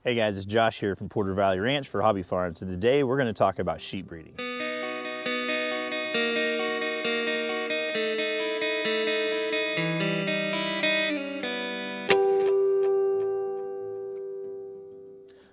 Hey guys, it's Josh here from Porter Valley Ranch for Hobby Farms, and today we're going to talk about sheep breeding.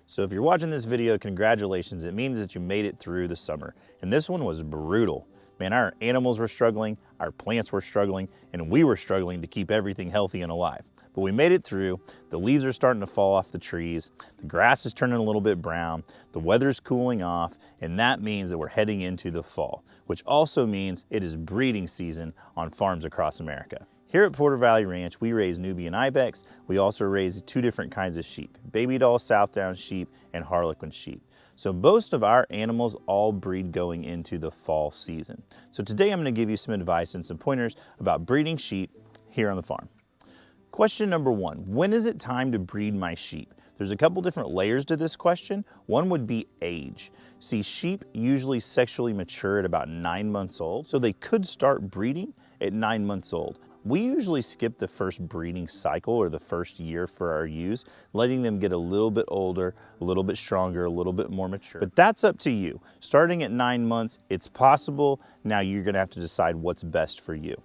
So if you're watching this video, congratulations. It means that you made it through the summer. And this one was brutal. Man, our animals were struggling, our plants were struggling, and we were struggling to keep everything healthy and alive. But we made it through. The leaves are starting to fall off the trees. The grass is turning a little bit brown. The weather's cooling off, and that means that we're heading into the fall, which also means it is breeding season on farms across America. Here at Porter Valley Ranch, we raise Nubian ibex. We also raise two different kinds of sheep, baby doll Southdown sheep and Harlequin sheep. So most of our animals all breed going into the fall season. So today I'm going to give you some advice and some pointers about breeding sheep here on the farm. Question number one, when is it time to breed my sheep? There's a couple different layers to this question. One would be age. See, sheep usually sexually mature at about 9 months old, so they could start breeding at 9 months old. We usually skip the first breeding cycle or the first year for our ewes, letting them get a little bit older, a little bit stronger, a little bit more mature. But that's up to you. Starting at 9 months, it's possible. Now you're gonna have to decide what's best for you.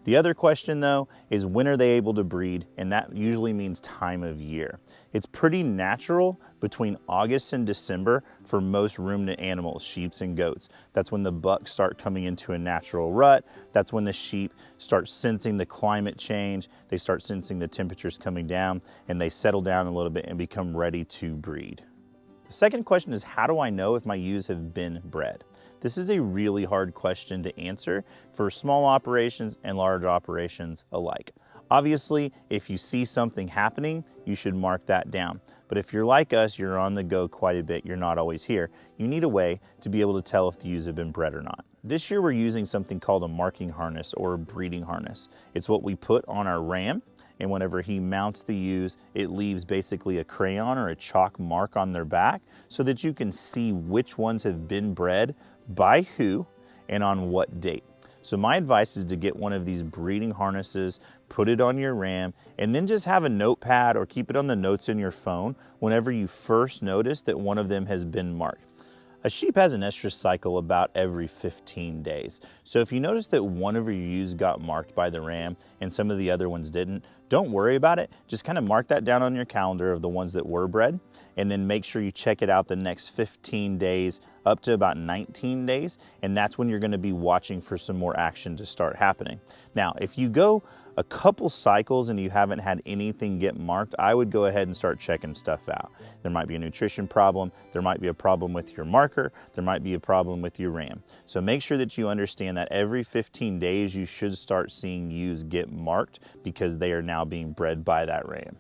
The other question though is when are they able to breed, and that usually means time of year. It's pretty natural between August and December for most ruminant animals, sheep and goats. That's when the bucks start coming into a natural rut. That's when the sheep start sensing the climate change. They start sensing the temperatures coming down, and they settle down a little bit and become ready to breed. The second question is, how do I know if my ewes have been bred? This is a really hard question to answer for small operations and large operations alike. Obviously, if you see something happening, you should mark that down. But if you're like us, you're on the go quite a bit, you're not always here, you need a way to be able to tell if the ewes have been bred or not. This year we're using something called a marking harness or a breeding harness. It's what we put on our ram, and whenever he mounts the ewes, it leaves basically a crayon or a chalk mark on their back so that you can see which ones have been bred, by who, and on what date. So my advice is to get one of these breeding harnesses, put it on your ram, and then just have a notepad or keep it on the notes in your phone whenever you first notice that one of them has been marked. A sheep has an estrus cycle about every 15 days. So if you notice that one of your ewes got marked by the ram and some of the other ones didn't, don't worry about it. Just kind of mark that down on your calendar of the ones that were bred, and then make sure you check it out the next 15 days up to about 19 days, and that's when you're going to be watching for some more action to start happening. Now, if you go a couple cycles and you haven't had anything get marked, I would go ahead and start checking stuff out. There might be a nutrition problem, there might be a problem with your marker, there might be a problem with your ram. So make sure that you understand that every 15 days you should start seeing ewes get marked because they are now being bred by that ram.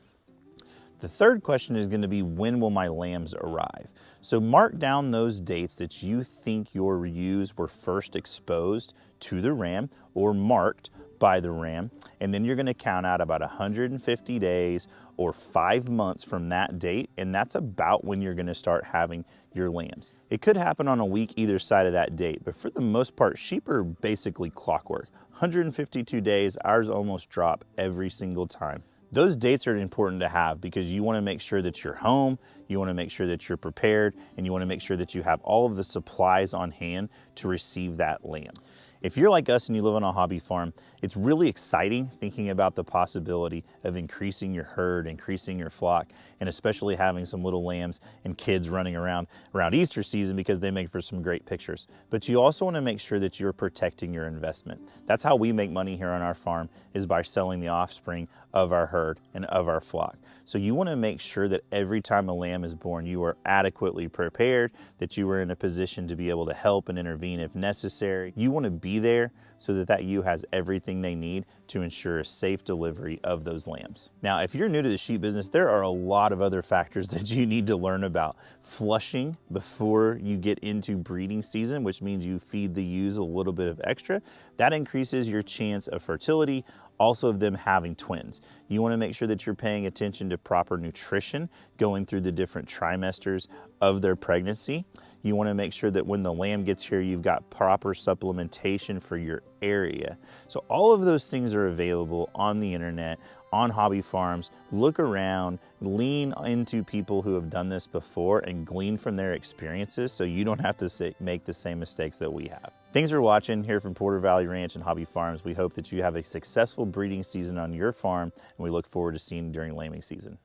The third question is going to be, when will my lambs arrive? So mark down those dates that you think your ewes were first exposed to the ram or marked by the ram, and then you're going to count out about 150 days or 5 months from that date, and that's about when you're going to start having your lambs. It could happen on a week either side of that date, but for the most part, sheep are basically clockwork. 152 days, ours almost drop every single time. Those dates are important to have because you want to make sure that you're home, you want to make sure that you're prepared, and you want to make sure that you have all of the supplies on hand to receive that lamb. If you're like us and you live on a hobby farm, it's really exciting thinking about the possibility of increasing your herd, increasing your flock, and especially having some little lambs and kids running around Easter season because they make for some great pictures. But you also want to make sure that you're protecting your investment. That's how we make money here on our farm, is by selling the offspring of our herd and of our flock. So you want to make sure that every time a lamb is born, you are adequately prepared, that you are in a position to be able to help and intervene if necessary. You want to be there so that that ewe has everything they need to ensure a safe delivery of those lambs. Now, if you're new to the sheep business, there are a lot of other factors that you need to learn about. Flushing before you get into breeding season, which means you feed the ewes a little bit of extra, that increases your chance of fertility. also of them having twins. You want to make sure that you're paying attention to proper nutrition going through the different trimesters of their pregnancy. You want to make sure that when the lamb gets here, you've got proper supplementation for your area. So all of those things are available on the internet, on hobby farms. Look around, lean into people who have done this before and glean from their experiences so you don't have to make the same mistakes that we have. Thanks for watching here from Porter Valley Ranch and Hobby Farms. We hope that you have a successful breeding season on your farm, and we look forward to seeing you during lambing season.